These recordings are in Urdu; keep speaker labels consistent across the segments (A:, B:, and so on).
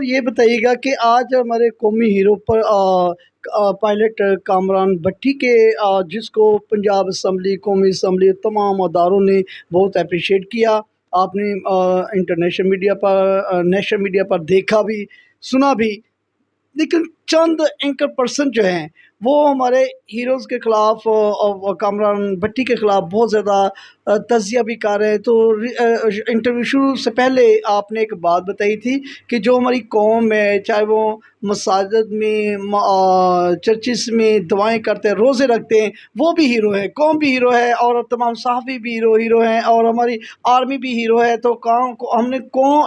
A: یہ بتائیے گا کہ آج ہمارے قومی ہیرو پر پائلٹ کامران بھٹی کے جس کو پنجاب اسمبلی، قومی اسمبلی، تمام اداروں نے بہت اپریشیٹ کیا. آپ نے انٹرنیشنل میڈیا پر، نیشنل میڈیا پر دیکھا بھی، سنا بھی. لیکن چند اینکر پرسن جو ہیں وہ ہمارے ہیروز کے خلاف اور کامران بھٹی کے خلاف بہت زیادہ تجزیہ بھی کر رہے ہیں. تو انٹرویو شروع سے پہلے آپ نے ایک بات بتائی تھی کہ جو ہماری قوم ہے، چاہے وہ مساجد میں، چرچز میں دعائیں کرتے ہیں، روزے رکھتے ہیں، وہ بھی ہیرو ہے، قوم بھی ہیرو ہے، اور تمام صحافی بھی ہیرو ہیں، اور ہماری آرمی بھی ہیرو ہے. تو ہم نے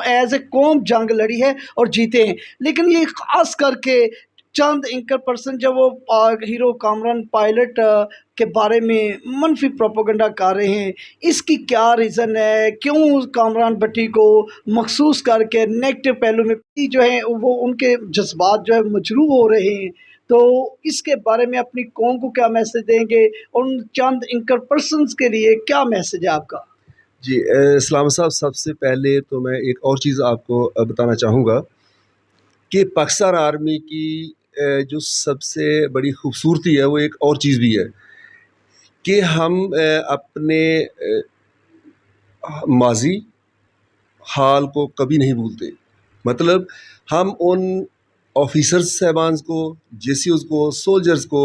A: ایز اے قوم جنگ لڑی ہے اور جیتے ہیں. لیکن یہ خاص کر کے چند اینکر پرسن جب وہ ہیرو کامران پائلٹ کے بارے میں منفی پروپیگنڈا کر رہے ہیں، اس کی کیا ریزن ہے؟ کیوں کامران بھٹی کو مخصوص کر کے نیگیٹو پہلو میں جو ہے وہ ان کے جذبات جو ہے مجروح ہو رہے ہیں؟ تو اس کے بارے میں اپنی قوم کو کیا میسج دیں گے؟ ان چند اینکر پرسنز کے لیے کیا میسج ہے آپ کا؟
B: جی اسلام صاحب، سب سے پہلے تو میں ایک اور چیز آپ کو بتانا چاہوں گا کہ پاکستان آرمی کی جو سب سے بڑی خوبصورتی ہے وہ ایک اور چیز بھی ہے کہ ہم اپنے ماضی حال کو کبھی نہیں بھولتے. مطلب ہم ان آفیسرز صاحبان کو، جے سی اوز کو، سولجرز کو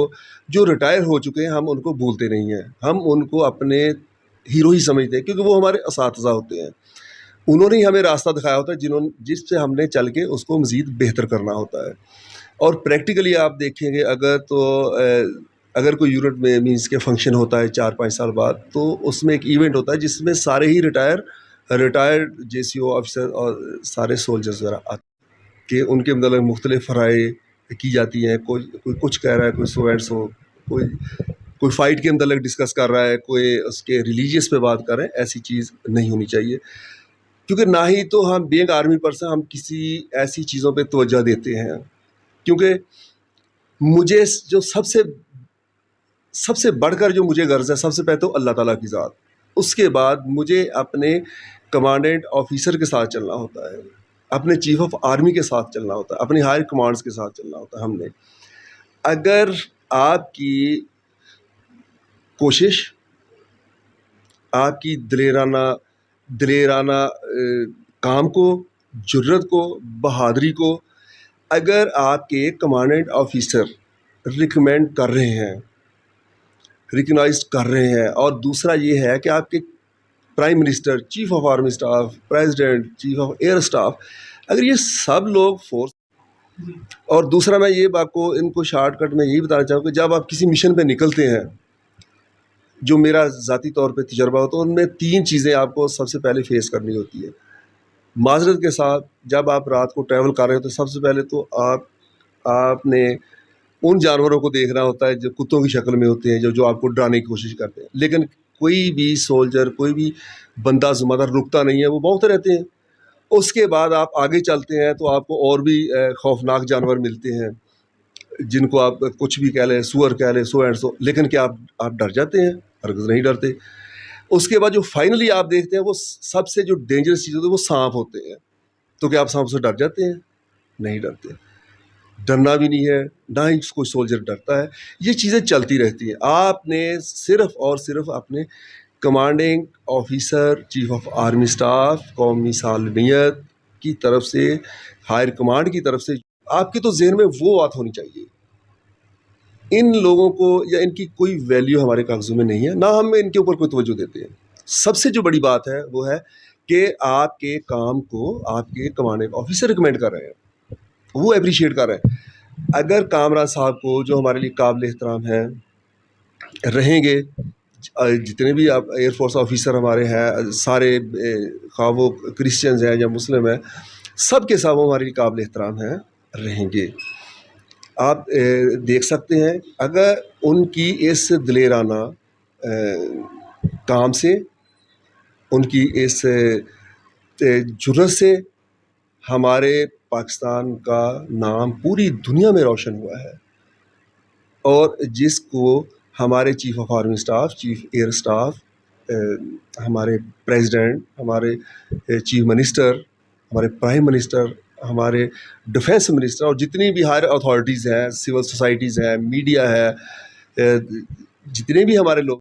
B: جو ریٹائر ہو چکے ہیں، ہم ان کو بھولتے نہیں ہیں. ہم ان کو اپنے ہیرو ہی سمجھتے ہیں، کیونکہ وہ ہمارے اساتذہ ہوتے ہیں. انہوں نے ہمیں راستہ دکھایا ہوتا ہے جس سے ہم نے چل کے اس کو مزید بہتر کرنا ہوتا ہے. اور پریکٹیکلی آپ دیکھیں گے اگر کوئی یونٹ میں مینس کے فنکشن ہوتا ہے 4-5 سال بعد، تو اس میں ایک ایونٹ ہوتا ہے جس میں سارے ہی ریٹائرڈ جے سی او آفیسر اور سارے سولجرز وغیرہ آتے ہیں کہ ان کے مطلب مختلف رائے کی جاتی ہیں. کوئی کچھ کہہ رہا ہے، کوئی سو اینڈ سو، کوئی فائٹ کے متعلق ڈسکس کر رہا ہے، کوئی اس کے ریلیجیس پہ بات کر رہے ہیں. ایسی چیز نہیں ہونی چاہیے، کیونکہ نہ ہی تو ہم بینگ آرمی پرسن ہم کسی ایسی چیزوں پہ توجہ دیتے ہیں. کیونکہ مجھے جو سب سے بڑھ کر جو مجھے غرض ہے، سب سے پہلے تو اللہ تعالیٰ کی ذات، اس کے بعد مجھے اپنے کمانڈنٹ آفیسر کے ساتھ چلنا ہوتا ہے، اپنے چیف آف آرمی کے ساتھ چلنا ہوتا ہے، اپنی ہائر کمانڈز کے ساتھ چلنا ہوتا ہے. ہم نے اگر آپ کی کوشش، آپ کی دلیرانہ کام کو، جرت کو، بہادری کو اگر آپ کے کمانڈنٹ آفیسر ریکمینڈ کر رہے ہیں، ریکگنائز کر رہے ہیں، اور دوسرا یہ ہے کہ آپ کے prime minister, chief of army staff, president, chief of air staff, اگر یہ سب لوگ فورس. اور دوسرا میں یہ آپ کو ان کو شارٹ کٹ میں یہی بتانا چاہوں کہ جب آپ کسی مشن پہ نکلتے ہیں، جو میرا ذاتی طور پہ تجربہ ہوتا ہے، ان میں 3 چیزیں آپ کو سب سے پہلے فیس کرنی ہوتی ہے. معذرت کے ساتھ جب آپ رات کو ٹریول کر رہے ہو تو سب سے پہلے تو آپ نے ان جانوروں کو دیکھنا ہوتا ہے جو کتوں کی شکل میں ہوتے ہیں، جو آپ کو ڈرانے کی کوشش کرتے ہیں. لیکن کوئی بھی سولجر، کوئی بھی بندہ ذمہ دار رکتا نہیں ہے، وہ بھونکتے رہتے ہیں. اس کے بعد آپ آگے چلتے ہیں تو آپ کو اور بھی خوفناک جانور ملتے ہیں جن کو آپ کچھ بھی کہہ لیں، سور کہہ لیں، سو اینڈ سو. لیکن کیا آپ ڈر جاتے ہیں؟ ہرگز نہیں ڈرتے. اس کے بعد جو فائنلی آپ دیکھتے ہیں، وہ سب سے جو ڈینجرس چیز ہوتی ہے وہ سانپ ہوتے ہیں. تو کیا آپ سانپ سے ڈر جاتے ہیں؟ نہیں ڈرتے. ڈرنا بھی نہیں ہے، نہ ہی کوئی سولجر ڈرتا ہے. یہ چیزیں چلتی رہتی ہیں. آپ نے صرف اور صرف اپنے commanding officer, chief of army staff, قومی سالمیت کی طرف سے، ہائر کمانڈ کی طرف سے، آپ کے تو ذہن میں وہ بات ہونی چاہیے. ان لوگوں کو یا ان کی کوئی ویلیو ہمارے کاغذوں میں نہیں ہے، نہ ہم ان کے اوپر کوئی توجہ دیتے ہیں. سب سے جو بڑی بات ہے وہ ہے کہ آپ کے کام کو آپ کے کمانڈنگ آفیسر ریکمینڈ کر رہے ہیں، وہ اپریشیٹ کر رہے ہیں. اگر کامران صاحب کو، جو ہمارے لیے قابل احترام ہیں، رہیں گے، جتنے بھی آپ ایئر فورس آفیسر ہمارے ہیں سارے، خواہ وہ کرسچنز ہیں یا مسلم ہیں، سب کے ساتھ وہ ہمارے لیے قابل احترام ہیں، رہیں گے. آپ دیکھ سکتے ہیں اگر ان کی اس دلیرانہ کام سے، ان کی اس جرت سے ہمارے پاکستان کا نام پوری دنیا میں روشن ہوا ہے. اور جس کو ہمارے chief of army staff, chief air staff, ہمارے پریزیڈنٹ، ہمارے چیف منسٹر، ہمارے پرائم منسٹر، ہمارے ڈیفینس منسٹر اور جتنی بھی ہائر اتھارٹیز ہیں، سول سوسائٹیز ہیں، میڈیا ہے، جتنے بھی ہمارے لوگ